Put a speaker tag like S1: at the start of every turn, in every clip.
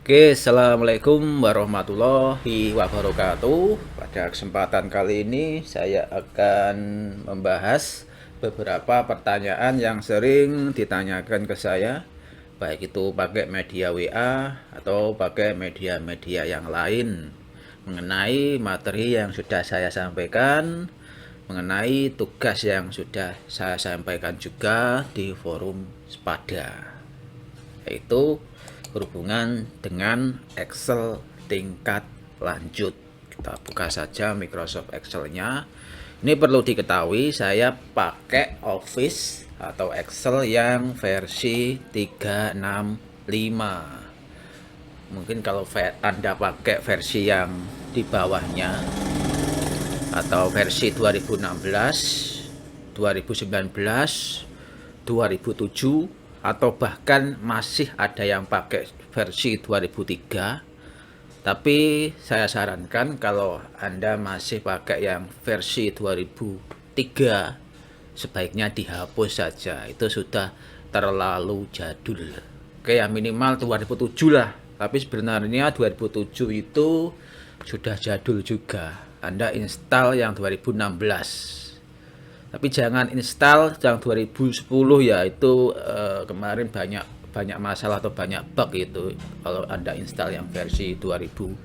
S1: Oke, assalamualaikum warahmatullahi wabarakatuh. Pada kesempatan kali ini, saya akan membahas beberapa pertanyaan yang sering ditanyakan ke saya, baik itu pakai media WA atau pakai media-media yang lain, mengenai materi yang sudah saya sampaikan, mengenai tugas yang sudah saya sampaikan juga di forum Spada, yaitu berhubungan dengan Excel tingkat lanjut. Kita buka saja Microsoft Excel-nya. Ini perlu diketahui, saya pakai Office atau Excel yang versi 365. Mungkin kalau Anda pakai versi yang di bawahnya atau versi 2016, 2019, 2007, atau bahkan masih ada yang pakai versi 2003. Tapi saya sarankan kalau Anda masih pakai yang versi 2003, sebaiknya dihapus saja. Itu sudah terlalu jadul. Oke, yang minimal 2007 lah. Tapi sebenarnya 2007 itu sudah jadul juga. Anda install yang 2016. Tapi jangan install yang 2010 ya, itu kemarin banyak masalah atau banyak bug itu kalau Anda install yang versi 2010.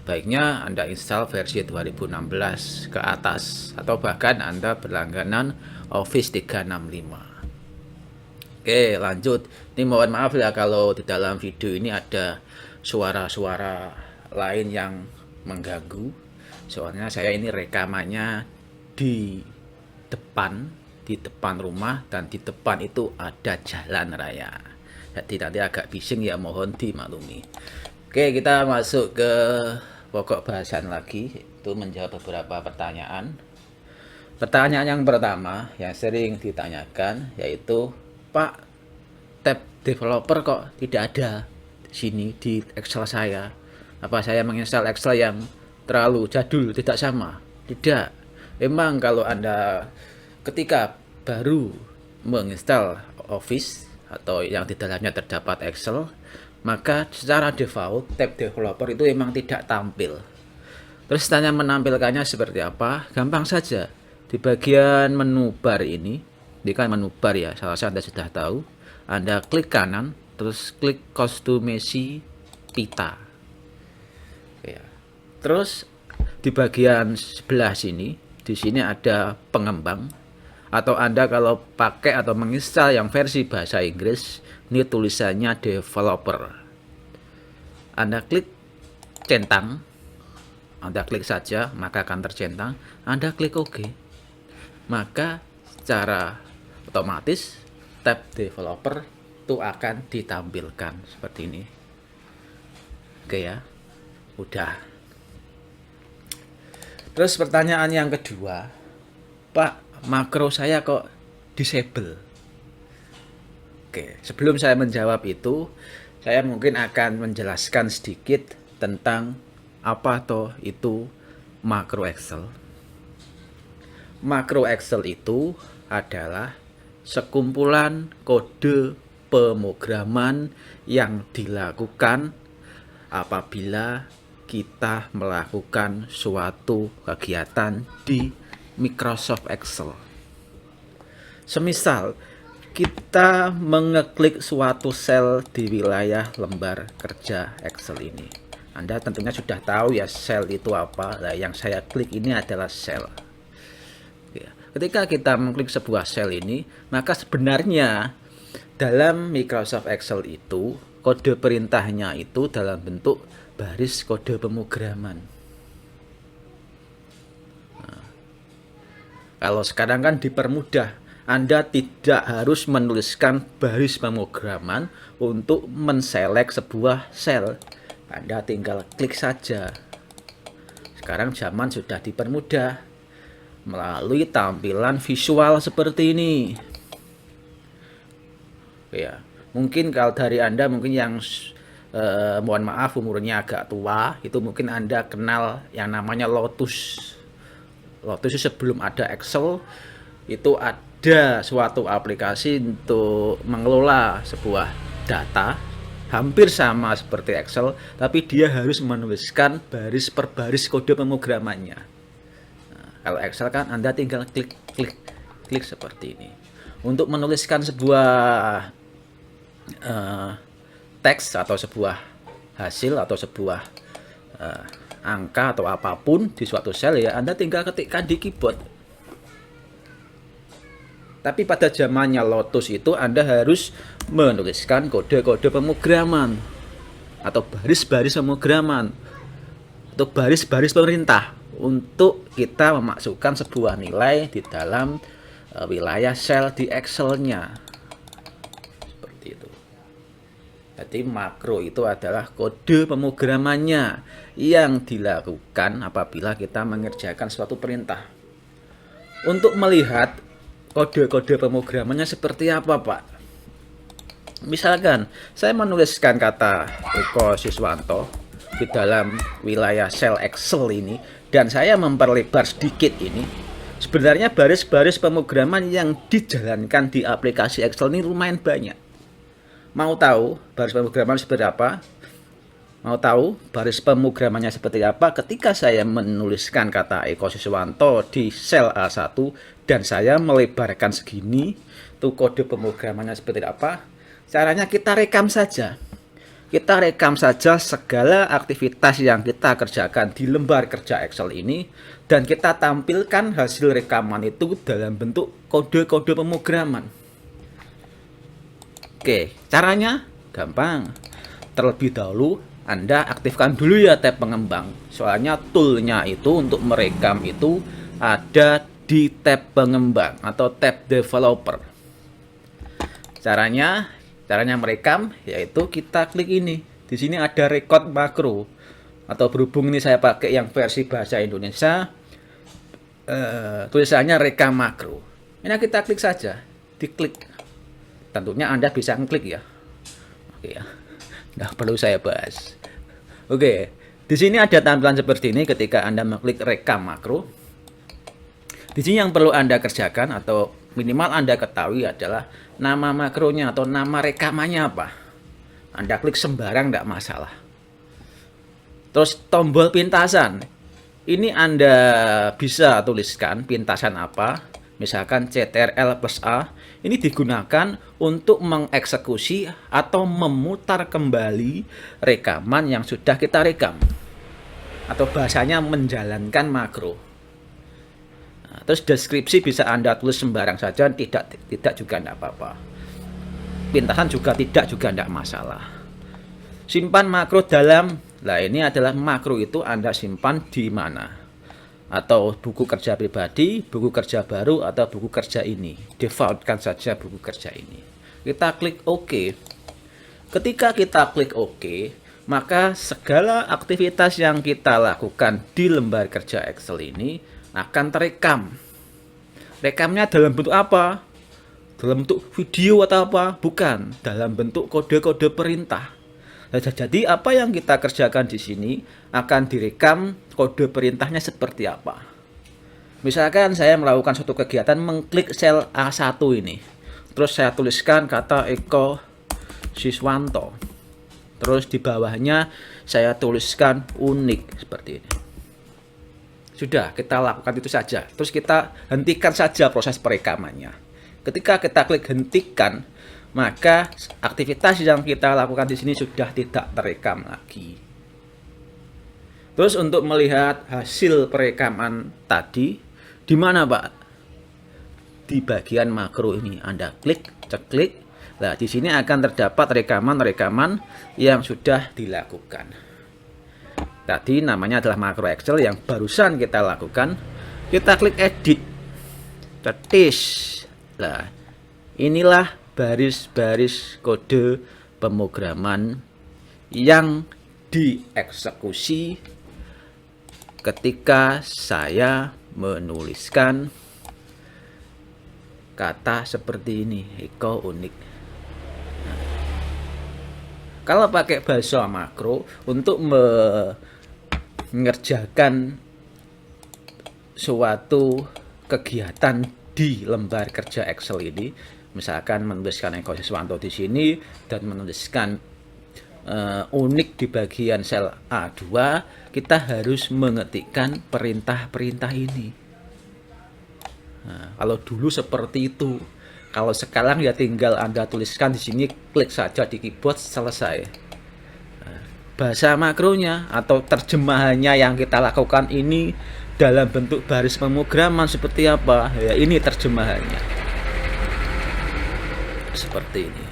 S1: Baiknya Anda install versi 2016 ke atas atau bahkan Anda berlangganan Office 365. Oke, lanjut. Ini mohon maaf ya kalau di dalam video ini ada suara-suara lain yang mengganggu. Soalnya saya ini rekamannya di depan rumah, dan di depan itu ada jalan raya. Jadi nanti agak bising ya, mohon dimaklumi. Oke, kita masuk ke pokok bahasan lagi, itu menjawab beberapa pertanyaan. Pertanyaan yang pertama yang sering ditanyakan yaitu, Pak, tab developer kok tidak ada di sini di Excel saya. Apa saya menginstal Excel yang terlalu jadul, tidak sama? Tidak. Memang kalau Anda ketika baru menginstal Office atau yang di dalamnya terdapat Excel, maka secara default tab developer itu memang tidak tampil. Terus tanya menampilkannya seperti apa? Gampang saja. Di bagian menu bar ini kan menu bar ya, seharusnya Anda sudah tahu. Anda klik kanan, terus klik customisi pita. Ya. Terus di bagian sebelah sini, di sini ada pengembang, atau Anda kalau pakai atau menginstal yang versi bahasa Inggris, ini tulisannya developer. Anda klik centang, Anda klik saja, maka akan tercentang. Anda klik OK, maka secara otomatis tab developer itu akan ditampilkan seperti ini. Oke ya, udah. Terus pertanyaan yang kedua, Pak, makro saya kok disable? Oke, sebelum saya menjawab itu, saya mungkin akan menjelaskan sedikit tentang apa toh itu makro Excel. Makro Excel itu adalah sekumpulan kode pemrograman yang dilakukan apabila kita melakukan suatu kegiatan di Microsoft Excel. Semisal kita mengeklik suatu sel di wilayah lembar kerja Excel ini. Anda tentunya sudah tahu ya sel itu apa. Nah, yang saya klik ini adalah sel. Ketika kita mengklik sebuah sel ini, maka sebenarnya dalam Microsoft Excel itu kode perintahnya itu dalam bentuk baris kode pemrograman. Nah, kalau sekarang kan dipermudah, Anda tidak harus menuliskan baris pemrograman untuk menselek sebuah sel. Anda tinggal klik saja. Sekarang zaman sudah dipermudah melalui tampilan visual seperti ini. Ya, mungkin kalau dari Anda mungkin yang mohon maaf umurnya agak tua, itu mungkin Anda kenal yang namanya Lotus. Lotus itu sebelum ada Excel itu ada suatu aplikasi untuk mengelola sebuah data hampir sama seperti Excel, tapi dia harus menuliskan baris per baris kode pemrogramannya. Nah, kalau Excel kan Anda tinggal klik seperti ini. Untuk menuliskan sebuah teks atau sebuah hasil atau sebuah angka atau apapun di suatu sel, ya Anda tinggal ketikkan di keyboard. Tapi pada zamannya Lotus itu Anda harus menuliskan kode-kode pemrograman atau baris-baris pemrograman atau baris-baris perintah untuk kita memasukkan sebuah nilai di dalam wilayah sel di Excel-nya. Seperti itu. Jadi makro itu adalah kode pemrogramannya yang dilakukan apabila kita mengerjakan suatu perintah. Untuk melihat kode-kode pemrogramannya seperti apa, Pak? Misalkan saya menuliskan kata Eko Siswanto di dalam wilayah sel Excel ini dan saya memperlebar sedikit ini. Sebenarnya baris-baris pemrograman yang dijalankan di aplikasi Excel ini lumayan banyak. Mau tahu baris pemrograman seperti apa? Mau tahu baris pemrogramannya seperti apa? Ketika saya menuliskan kata Eko Siswanto di sel A1 dan saya melebarkan segini, tuh kode pemrogramannya seperti apa? Caranya kita rekam saja. Kita rekam saja segala aktivitas yang kita kerjakan di lembar kerja Excel ini dan kita tampilkan hasil rekaman itu dalam bentuk kode-kode pemrograman. Oke, caranya gampang. Terlebih dahulu Anda aktifkan dulu ya tab pengembang. Soalnya toolnya itu untuk merekam itu ada di tab pengembang atau tab developer. Caranya merekam yaitu kita klik ini. Di sini ada record makro. Atau berhubung ini saya pakai yang versi bahasa Indonesia, tulisannya rekam makro. Ini kita klik saja, diklik. Tentunya Anda bisa ngeklik ya. Oke ya. Nggak perlu saya bahas. Oke, di sini ada tampilan seperti ini ketika Anda mengklik rekam makro. Di sini yang perlu Anda kerjakan atau minimal Anda ketahui adalah nama makronya atau nama rekamannya apa. Anda klik sembarang tidak masalah. Terus tombol pintasan. Ini Anda bisa tuliskan pintasan apa. Misalkan CTRL plus A. Ini digunakan untuk mengeksekusi atau memutar kembali rekaman yang sudah kita rekam. Atau bahasanya menjalankan makro. Nah, terus deskripsi bisa Anda tulis sembarang saja, tidak juga tidak apa-apa. Pintasan juga tidak masalah. Simpan makro dalam, nah ini adalah makro itu Anda simpan di mana? Atau buku kerja pribadi, buku kerja baru, atau buku kerja ini. Defaultkan saja buku kerja ini. Kita klik OK. Ketika kita klik OK, maka segala aktivitas yang kita lakukan di lembar kerja Excel ini akan terekam. Rekamnya dalam bentuk apa? Dalam bentuk video atau apa? Bukan, dalam bentuk kode-kode perintah. Jadi apa yang kita kerjakan di sini akan direkam kode perintahnya seperti apa. Misalkan saya melakukan suatu kegiatan mengklik sel A1 ini. Terus saya tuliskan kata Eko Siswanto. Terus di bawahnya saya tuliskan unik seperti ini. Sudah, kita lakukan itu saja. Terus kita hentikan saja proses perekamannya. Ketika kita klik hentikan, maka aktivitas yang kita lakukan di sini sudah tidak terekam lagi. Terus untuk melihat hasil perekaman tadi, di mana Pak? Di bagian makro ini Anda klik, ceklik. Nah, di sini akan terdapat rekaman-rekaman yang sudah dilakukan. Tadi namanya adalah makro Excel yang barusan kita lakukan. Kita klik edit. Tetis. Nah, inilah baris-baris kode pemrograman yang dieksekusi ketika saya menuliskan kata seperti ini, Eko unik. Nah, kalau pakai bahasa makro untuk mengerjakan suatu kegiatan di lembar kerja Excel ini, misalkan menuliskan Eko Siswanto di sini dan menuliskan unik di bagian sel A2, kita harus mengetikkan perintah-perintah ini. Nah, kalau dulu seperti itu. Kalau sekarang ya tinggal Anda tuliskan di sini, klik saja di keyboard, selesai. Bahasa makronya atau terjemahannya yang kita lakukan ini dalam bentuk baris pemrograman seperti apa? Ya, ini terjemahannya. Seperti ini.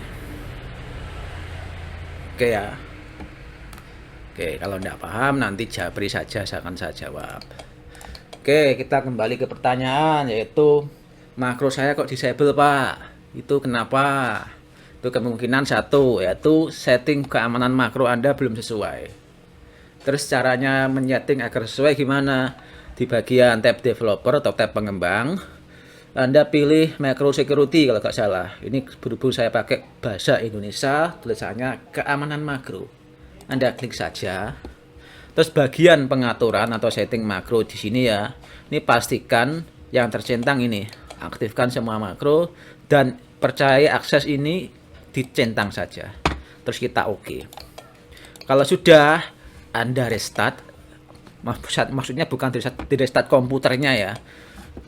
S1: Oke ya. Oke, kalau tidak paham nanti japri saja, saya akan saya jawab. Oke, kita kembali ke pertanyaan, yaitu makro saya kok disable, Pak? Itu kenapa? Itu kemungkinan satu, yaitu setting keamanan makro Anda belum sesuai. Terus caranya menyeting agar sesuai gimana? Di bagian tab developer atau tab pengembang, Anda pilih macro security kalau nggak salah. Ini berhubung saya pakai bahasa Indonesia, tulisannya keamanan makro. Anda klik saja. Terus bagian pengaturan atau setting makro di sini ya. Ini pastikan yang tercentang ini, aktifkan semua makro dan percaya akses ini dicentang saja. Terus kita oke. Kalau sudah Anda restart, maksudnya bukan di restart komputernya ya,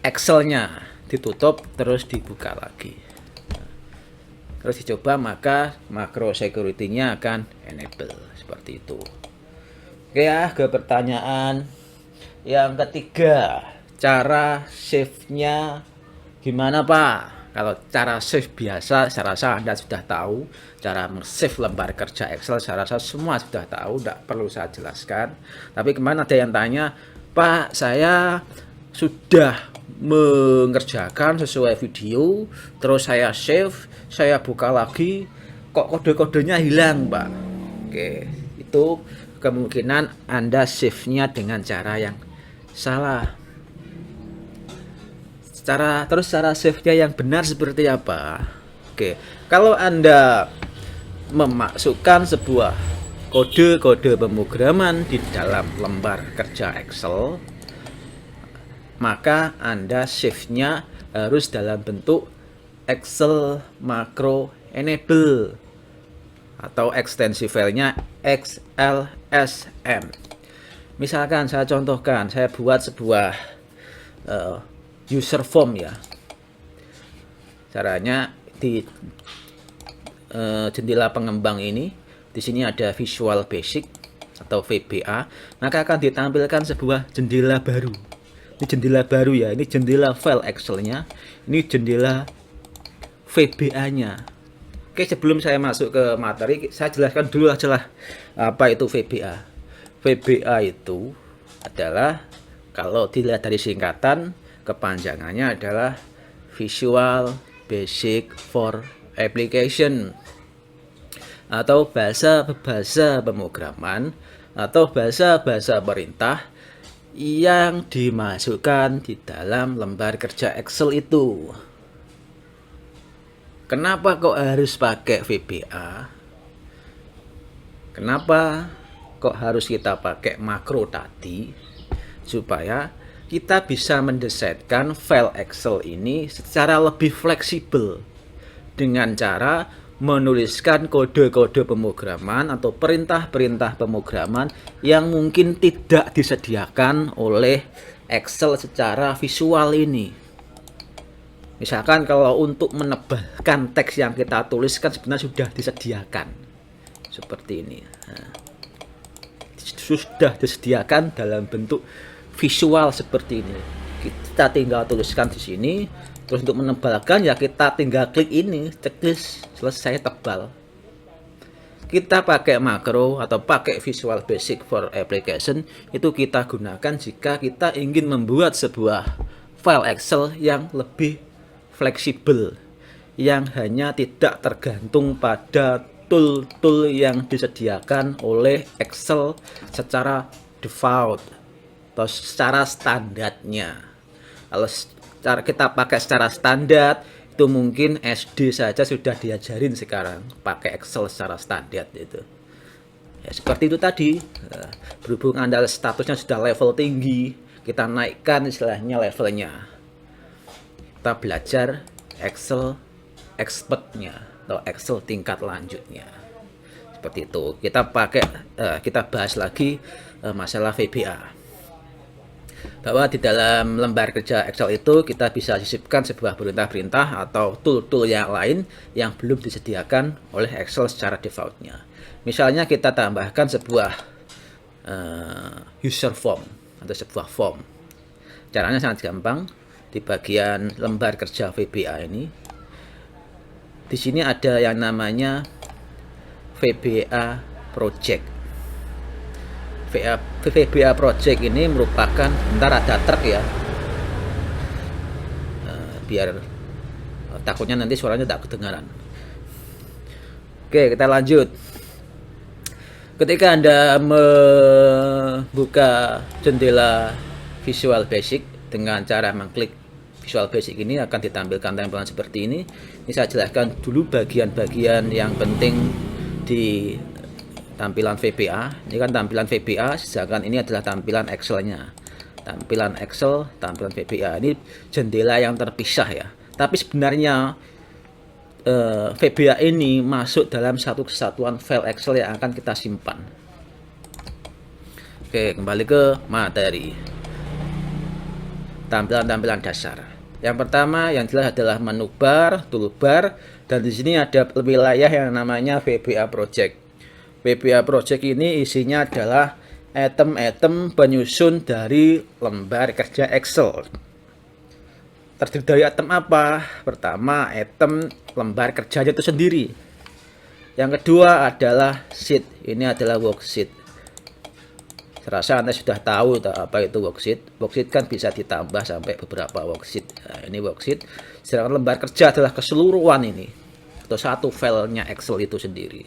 S1: Excel-nya ditutup terus dibuka lagi. Terus dicoba, maka makro security-nya akan enable seperti itu. Oke ya, ke pertanyaan yang ketiga, cara save-nya gimana, Pak? Kalau cara save biasa, saya rasa Anda sudah tahu. Cara save lembar kerja Excel, saya rasa semua sudah tahu, tidak perlu saya jelaskan. Tapi kemarin ada yang tanya, Pak, saya sudah mengerjakan sesuai video, terus saya save, saya buka lagi, kok kode-kodenya hilang, Pak? Oke, itu kemungkinan Anda save-nya dengan cara yang salah. Terus cara save-nya yang benar seperti apa? Oke, kalau Anda memasukkan sebuah kode-kode pemrograman di dalam lembar kerja Excel, maka Anda save-nya harus dalam bentuk Excel macro enable atau ekstensi filenya XLSM. Misalkan saya contohkan, saya buat sebuah user form ya. Caranya di jendela pengembang ini, di sini ada Visual Basic atau VBA, maka akan ditampilkan sebuah jendela baru. Ini jendela baru ya, ini jendela file Excel-nya, ini jendela VBA-nya. Oke, sebelum saya masuk ke materi, saya jelaskan dulu aja lah apa itu VBA. VBA itu adalah, kalau dilihat dari singkatan, kepanjangannya adalah Visual Basic for Application, atau bahasa pemrograman atau bahasa perintah yang dimasukkan di dalam lembar kerja Excel itu. Kenapa kok harus pakai VBA? Kenapa kok harus kita pakai makro tadi? Supaya kita bisa mendesainkan file Excel ini secara lebih fleksibel dengan cara menuliskan kode-kode pemrograman atau perintah-perintah pemrograman yang mungkin tidak disediakan oleh Excel secara visual ini. Misalkan kalau untuk menebalkan teks yang kita tuliskan sebenarnya sudah disediakan seperti ini. Nah, sudah disediakan dalam bentuk visual seperti ini. Kita tinggal tuliskan di sini. Terus untuk menebalkan ya kita tinggal klik ini, checklist, selesai, tebal. Kita pakai makro atau pakai Visual Basic for Application itu kita gunakan jika kita ingin membuat sebuah file Excel yang lebih fleksibel, yang hanya tidak tergantung pada tool-tool yang disediakan oleh Excel secara default atau secara standarnya. Kalau kita pakai secara standar, itu mungkin SD saja sudah diajarin sekarang pakai Excel secara standar itu. Ya, seperti itu tadi. Berhubung Anda statusnya sudah level tinggi, kita naikkan istilahnya levelnya. Kita belajar Excel expertnya atau Excel tingkat lanjutnya. Seperti itu. Kita bahas lagi masalah VBA. Bahwa di dalam lembar kerja Excel itu kita bisa sisipkan sebuah perintah-perintah atau tool-tool yang lain yang belum disediakan oleh Excel secara defaultnya. Misalnya kita tambahkan sebuah user form atau sebuah form. Caranya sangat gampang. Di bagian lembar kerja VBA ini, di sini ada yang namanya VBA Project. VBA Project ini merupakan, bentar ada truk ya, biar takutnya nanti suaranya tak kedengaran. Oke, kita lanjut. Ketika Anda membuka jendela Visual Basic dengan cara mengklik Visual Basic, ini akan ditampilkan tampilan seperti ini. Ini saya jelaskan dulu bagian-bagian yang penting di tampilan VBA. Ini kan tampilan VBA, sedangkan ini adalah tampilan Excel-nya. Tampilan Excel, tampilan VBA. Ini jendela yang terpisah ya. Tapi sebenarnya VBA ini masuk dalam satu kesatuan file Excel yang akan kita simpan. Oke, kembali ke materi. Tampilan-tampilan dasar. Yang pertama yang jelas adalah menu bar, toolbar, dan di sini ada wilayah yang namanya VBA Project. VBA Project ini isinya adalah item-item penyusun dari lembar kerja Excel. Terdiri dari item apa? Pertama, item lembar kerjanya itu sendiri. Yang kedua adalah sheet. Ini adalah worksheet. Serasa Anda sudah tahu apa itu worksheet. Worksheet kan bisa ditambah sampai beberapa worksheet. Nah, ini worksheet. Sedangkan lembar kerja adalah keseluruhan ini, atau satu filenya Excel itu sendiri.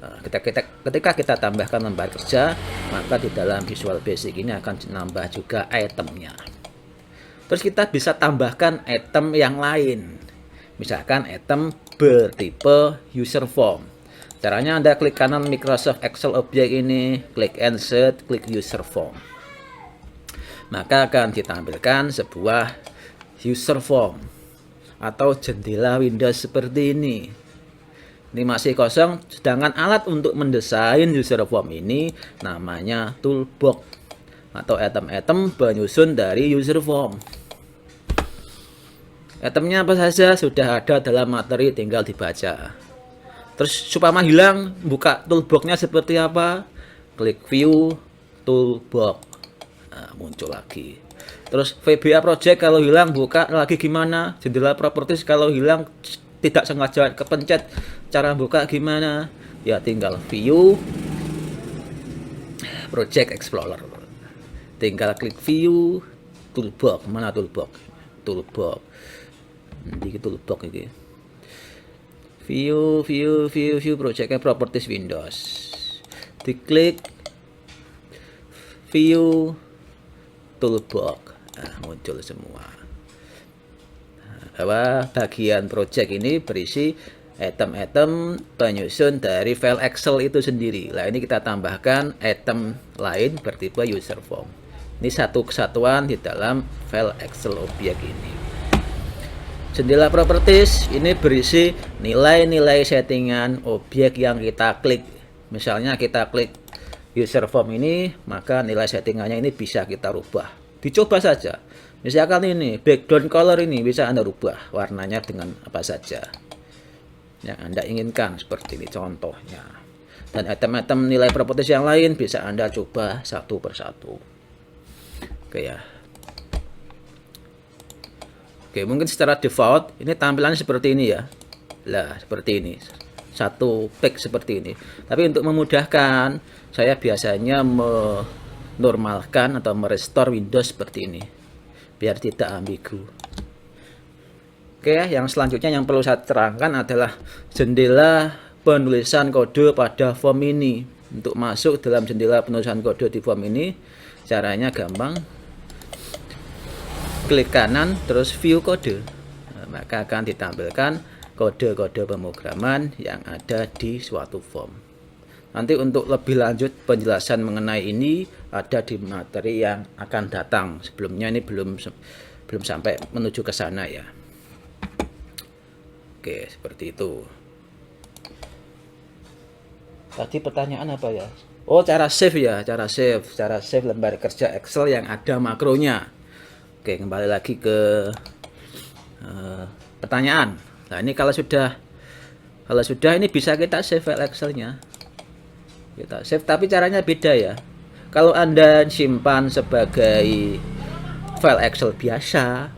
S1: Nah, ketika kita tambahkan lembar kerja, maka di dalam Visual Basic ini akan nambah juga itemnya. Terus kita bisa tambahkan item yang lain. Misalkan item bertipe user form. Caranya Anda klik kanan Microsoft Excel Object ini, klik Insert, klik User Form. Maka akan ditampilkan sebuah user form atau jendela Windows seperti ini. Ini masih kosong, sedangkan alat untuk mendesain user form ini namanya toolbox atau item-item penyusun dari user form. Itemnya apa saja sudah ada dalam materi, tinggal dibaca. Terus supaya hilang, buka toolbox-nya seperti apa? Klik view toolbox. Nah, muncul lagi. Terus VBA Project kalau hilang, buka lagi gimana? Jendela properties kalau hilang, tidak sengaja kepencet, cara buka gimana? Ya tinggal view Project Explorer. Tinggal klik view toolbox. Mana toolbox? Toolbox. Ini toolbox ini. View Project Properties Windows. Diklik view toolbox. Nah, muncul semua. Bahwa bagian project ini berisi item-item penyusun dari file Excel itu sendiri. Nah, ini kita tambahkan item lain bertipe user form. Ini satu kesatuan di dalam file Excel objek ini. Jendela properties ini berisi nilai-nilai settingan objek yang kita klik. Misalnya kita klik user form ini, maka nilai settingannya ini bisa kita rubah. Dicoba saja. Misalkan ini background color ini bisa Anda rubah warnanya dengan apa saja yang Anda inginkan, seperti ini contohnya. Dan item-item nilai properties yang lain bisa Anda coba satu persatu. Oke ya. Oke, mungkin secara default ini tampilannya seperti ini ya. Lah, seperti ini. Satu page seperti ini. Tapi untuk memudahkan, saya biasanya menormalkan atau merestore Windows seperti ini, biar tidak ambigu. Oke, yang selanjutnya yang perlu saya terangkan adalah jendela penulisan kode pada form ini. Untuk masuk dalam jendela penulisan kode di form ini, caranya gampang. Klik kanan, terus view kode. Nah, maka akan ditampilkan kode-kode pemrograman yang ada di suatu form. Nanti untuk lebih lanjut penjelasan mengenai ini ada di materi yang akan datang. Sebelumnya ini belum sampai menuju ke sana ya. Oke, seperti itu. Tadi pertanyaan apa ya? Oh, cara save ya, cara save lembar kerja Excel yang ada makronya. Oke, kembali lagi ke pertanyaan. Nah, ini kalau sudah ini bisa kita save file Excelnya. Kita save, tapi caranya beda ya. Kalau Anda simpan sebagai file Excel biasa,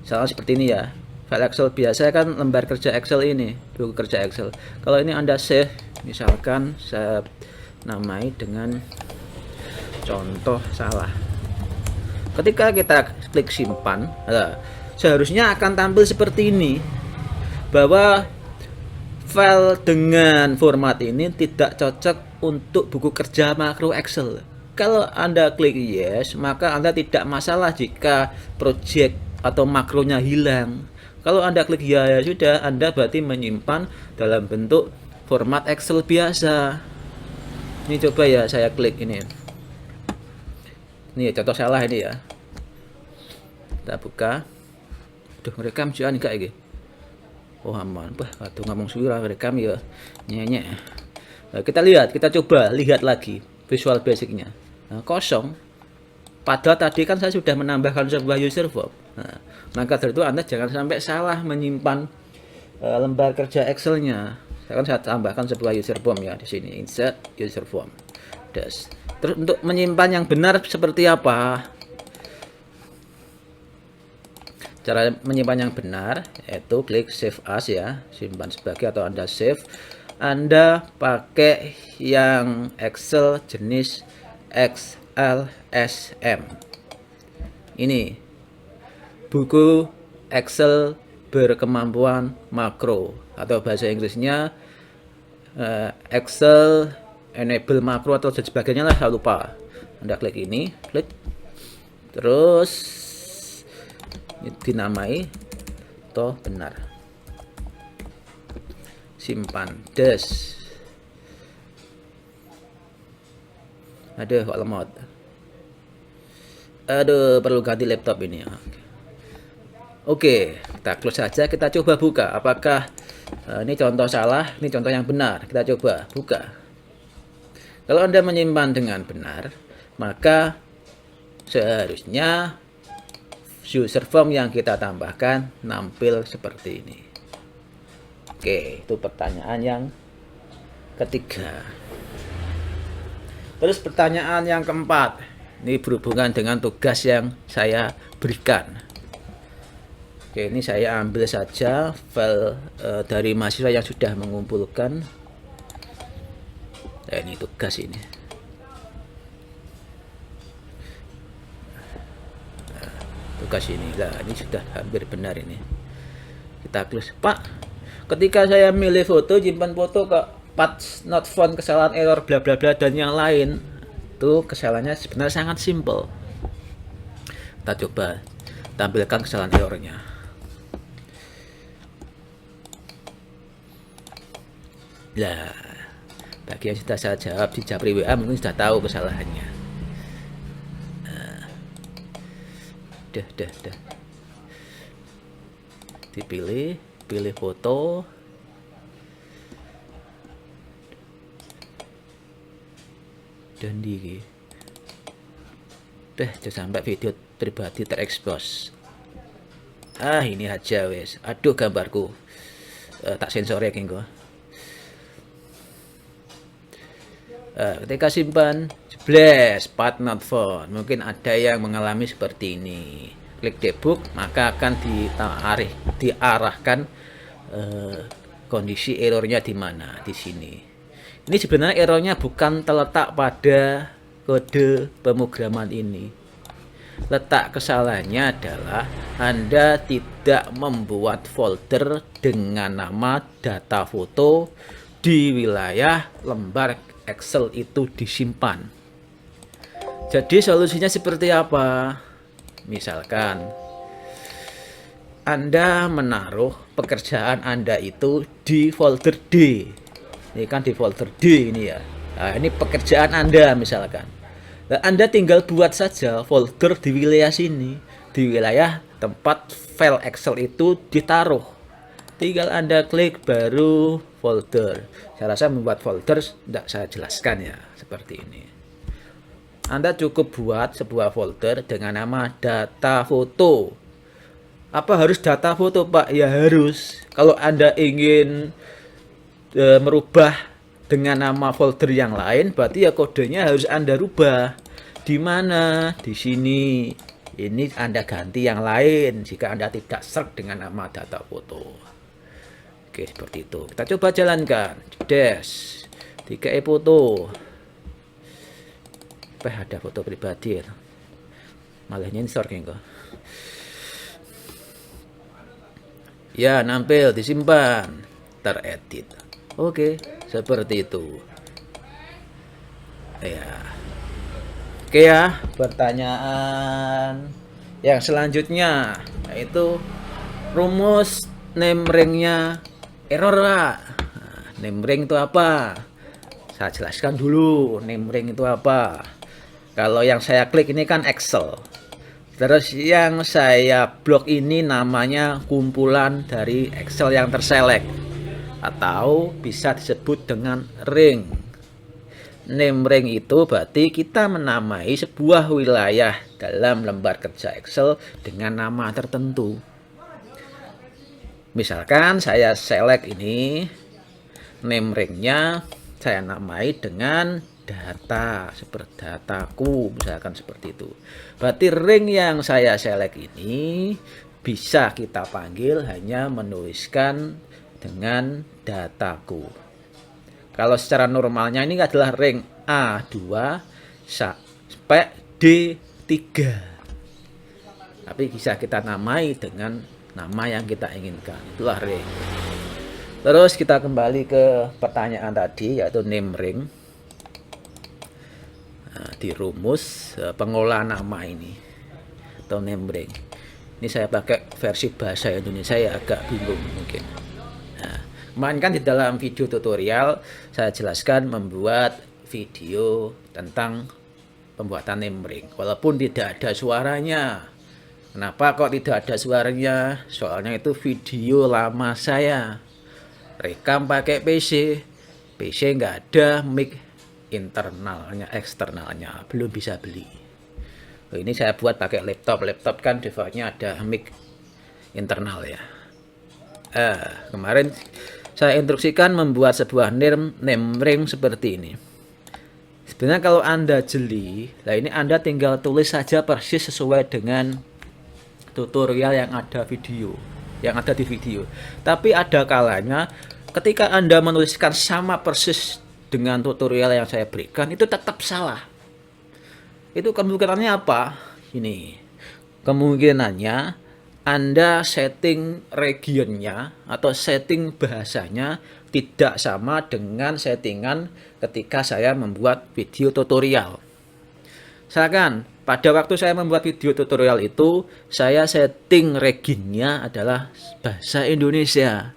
S1: misalnya seperti ini ya, file Excel biasa kan lembar kerja Excel ini, buku kerja Excel. Kalau ini Anda save, misalkan saya namai dengan contoh salah. Ketika kita klik simpan, seharusnya akan tampil seperti ini, bahwa file dengan format ini tidak cocok untuk buku kerja makro Excel. Kalau Anda klik yes, maka Anda tidak masalah jika project atau makronya hilang. Kalau Anda klik ya, ya sudah, Anda berarti menyimpan dalam bentuk format Excel biasa. Ini coba ya, saya klik ini. Ini contoh salah ini ya. Kita buka. Duh, merekam jangan enggak ini. Oh aman, aduh ngomong suara merekam ya nyenyek. Nah, kita coba lihat lagi Visual Basicnya. Nah, kosong. Padahal tadi kan saya sudah menambahkan sebuah user form. Nah, maka dari itu Anda jangan sampai salah menyimpan lembar kerja Excelnya. Saya tambahkan sebuah user form ya di sini, insert user form. Terus untuk menyimpan yang benar seperti apa? Cara menyimpan yang benar yaitu klik save as ya, simpan sebagai, atau Anda save. Anda pakai yang Excel jenis XLSM. Ini buku Excel berkemampuan makro, atau bahasa Inggrisnya Excel enable makro atau sebagainya lah, saya lupa. Anda klik ini, klik, terus dinamai toh benar, simpan des. Aduh kok lemot, aduh perlu ganti laptop ini. Oke, kita close saja, kita coba buka apakah ini contoh salah, ini contoh yang benar. Kita coba buka. Kalau Anda menyimpan dengan benar, maka seharusnya user form yang kita tambahkan nampil seperti ini. Oke, itu pertanyaan yang ketiga. Terus pertanyaan yang keempat, ini berhubungan dengan tugas yang saya berikan. Oke, ini saya ambil saja file dari mahasiswa yang sudah mengumpulkan. Nah, ini tugas ini. Tugas ini lah, ini sudah hampir benar ini. Kita close. Pak, ketika saya milih foto, simpan foto ke path not found, kesalahan error bla bla bla dan yang lain, itu kesalahannya sebenarnya sangat simple. Kita coba tampilkan kesalahan errornya. Lah, bagi yang sudah saya jawab di Japri WA mungkin sudah tahu kesalahannya. Dah. Pilih foto. Dan jangan sampai video pribadi terekspos. Ini aja wes. Aduh gambarku. Tak sensor ya kengko. Ketika simpan, jebles, path not found. Mungkin ada yang mengalami seperti ini. Klik debug, maka akan diarahkan kondisi errornya di mana, di sini. Ini sebenarnya errornya bukan terletak pada kode pemrograman ini. Letak kesalahannya adalah Anda tidak membuat folder dengan nama data foto di wilayah lembar Excel itu disimpan. Jadi solusinya seperti apa? Misalkan Anda menaruh pekerjaan Anda itu di folder D. Ini kan di folder D ini ya. Nah, ini pekerjaan Anda misalkan. Nah, Anda tinggal buat saja folder di wilayah sini, di wilayah tempat file Excel itu ditaruh. Tinggal Anda klik baru folder. Saya rasa membuat folder tidak saya jelaskan ya, seperti ini. Anda cukup buat sebuah folder dengan nama data foto. Apa harus data foto, Pak? Ya harus. Kalau Anda ingin merubah dengan nama folder yang lain, berarti ya kodenya harus Anda rubah. Di mana? Di sini. Ini Anda ganti yang lain jika Anda tidak search dengan nama data foto. Oke, seperti itu. Kita coba jalankan. Dash 3E foto. Ada foto pribadi ya. Malah nyensor kayaknya. Ya, nampil, disimpan, teredit. Oke, seperti itu. Ya. Oke ya, pertanyaan yang selanjutnya yaitu rumus name ring-nya error, Pak. Nah, name ring itu apa? Saya jelaskan dulu name ring itu apa. Kalau yang saya klik ini kan Excel. Terus yang saya blok ini namanya kumpulan dari Excel yang terselect. Atau bisa disebut dengan ring. Name ring itu berarti kita menamai sebuah wilayah dalam lembar kerja Excel dengan nama tertentu. Misalkan saya select ini, name ringnya saya namai dengan data, seperti dataku, misalkan seperti itu. Berarti ring yang saya select ini bisa kita panggil hanya menuliskan dengan dataku. Kalau secara normalnya ini adalah ring A2 sampai D3. Tapi bisa kita namai dengan nama yang kita inginkan. Itulah ring. Terus kita kembali ke pertanyaan tadi, yaitu name ring. Nah, di rumus pengolahan nama ini atau name ring. Ini saya pakai versi bahasa Indonesia ya, agak bingung mungkin. Nah, kemarin kan di dalam video tutorial saya jelaskan membuat video tentang pembuatan name ring. Walaupun tidak ada suaranya. Kenapa kok tidak ada suaranya? Soalnya itu video lama saya. Rekam pakai PC. PC nggak ada mic internalnya, eksternalnya. Belum bisa beli. Ini saya buat pakai laptop. Laptop kan defaultnya ada mic internal ya. Kemarin saya instruksikan membuat sebuah name ring seperti ini. Sebenarnya kalau Anda jeli, nah ini Anda tinggal tulis saja persis sesuai dengan tutorial yang ada di video. Tapi ada kalanya ketika Anda menuliskan sama persis dengan tutorial yang saya berikan, itu tetap salah. Itu kemungkinannya apa? Ini. Kemungkinannya Anda setting regionnya atau setting bahasanya tidak sama dengan settingan ketika saya membuat video tutorial. Misalkan pada waktu saya membuat video tutorial itu, saya setting regionnya adalah bahasa Indonesia.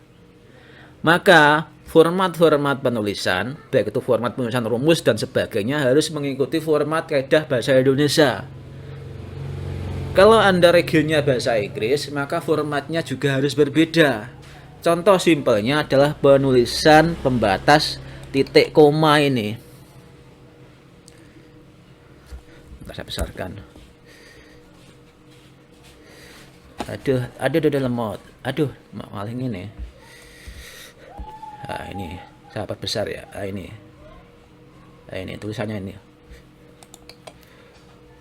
S1: Maka format-format penulisan, baik itu format penulisan rumus dan sebagainya, harus mengikuti format kaidah bahasa Indonesia. Kalau Anda regionnya bahasa Inggris, maka formatnya juga harus berbeda. Contoh simpelnya adalah penulisan pembatas titik koma ini. Saya besarkan. Aduh, ada dalam mod. Aduh, maling ini. Nah, ini sahabat besar ya. Nah, ini tulisannya ini.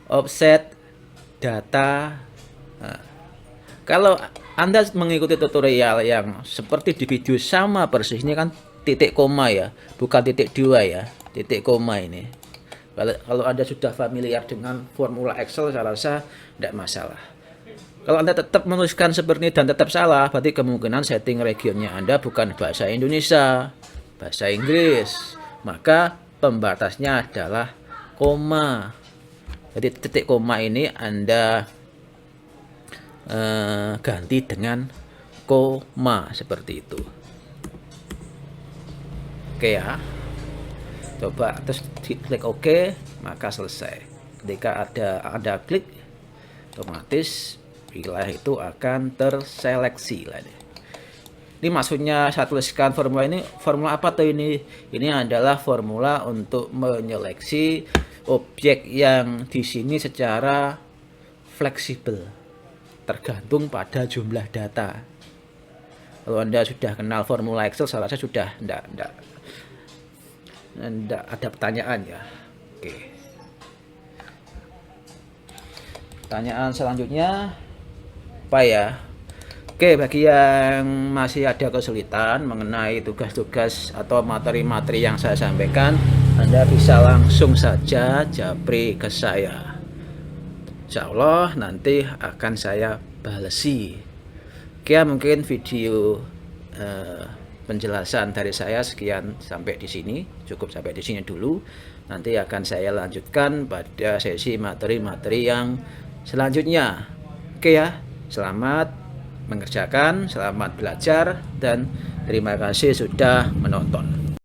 S1: Offset data. Nah, kalau Anda mengikuti tutorial yang seperti di video sama persis, ini kan titik koma ya, bukan titik 2 ya, titik koma ini. Kalau Anda sudah familiar dengan formula Excel, saya rasa tidak masalah. Kalau Anda tetap menuliskan seperti ini dan tetap salah, berarti kemungkinan setting regionnya Anda bukan bahasa Indonesia, bahasa Inggris. Maka pembatasnya adalah koma. Jadi titik koma ini Anda ganti dengan koma seperti itu. Oke ya. Coba terus klik OK, maka selesai. Ketika ada klik, otomatis wilayah itu akan terseleksi lah. Ini maksudnya saya tuliskan formula ini, formula apa tuh ini? Ini adalah formula untuk menyeleksi objek yang di sini secara fleksibel, tergantung pada jumlah data. Kalau Anda sudah kenal formula Excel, saya rasa sudah enggak ada pertanyaan ya. Oke. Pertanyaan selanjutnya apa ya? Oke, bagi yang masih ada kesulitan mengenai tugas-tugas atau materi-materi yang saya sampaikan, Anda bisa langsung saja japri ke saya. Insya Allah nanti akan saya balesi. Oke, mungkin video penjelasan dari saya sekian sampai di sini, cukup sampai di sini dulu. Nanti akan saya lanjutkan pada sesi materi-materi yang selanjutnya. Oke ya, selamat mengerjakan, selamat belajar, dan terima kasih sudah menonton.